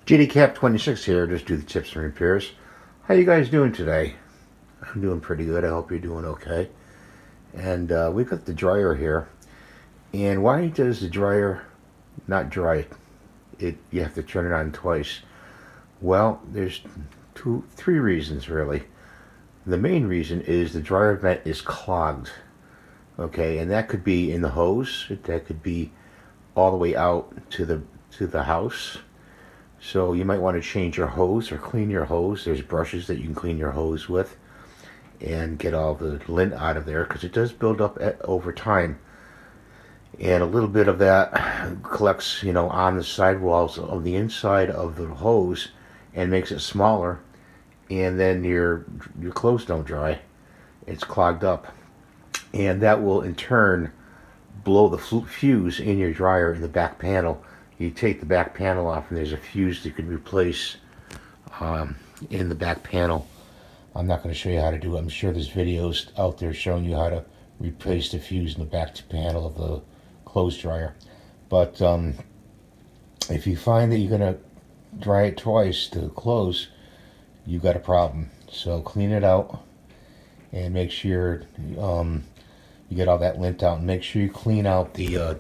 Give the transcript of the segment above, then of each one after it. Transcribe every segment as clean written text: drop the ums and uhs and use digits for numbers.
GDCap26 here, just do the tips and repairs. How you guys doing today? I'm doing pretty good. I hope you're doing okay. And we've got the dryer here. And why does the dryer not dry? You have to turn it on twice. Well, there's three reasons really. The main reason is the dryer vent is clogged. Okay, and that could be in the hose. That could be all the way out to the house. So you might want to change your hose or clean your hose. There's brushes that you can clean your hose with and get all the lint out of there, because it does build up over time. And a little bit of that collects, on the sidewalls of the inside of the hose and makes it smaller. And then your clothes don't dry. It's clogged up. And that will in turn blow the fuse in your dryer in the back panel. You take the back panel off and there's a fuse that you can replace in the back panel. I'm not going to show you how to do it. I'm sure there's videos out there showing you how to replace the fuse in the back panel of the clothes dryer. But if you find that you're going to dry it twice to clothes, you've got a problem. So clean it out and make sure you get all that lint out, and make sure you clean out the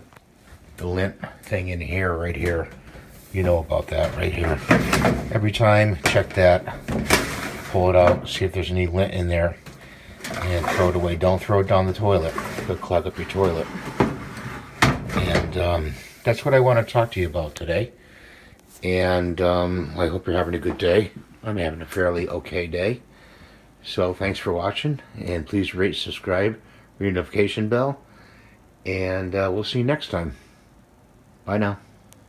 lint thing in here, right here. You know about that right here. Every time, check that, pull it out, see if there's any lint in there, and throw it away. Don't throw it down the toilet. It'll clog up your toilet. And that's what I want to talk to you about today. And I hope you're having a good day. I'm having a fairly okay day. So thanks for watching, and please rate, subscribe, ring the notification bell, and we'll see you next time. Bye now.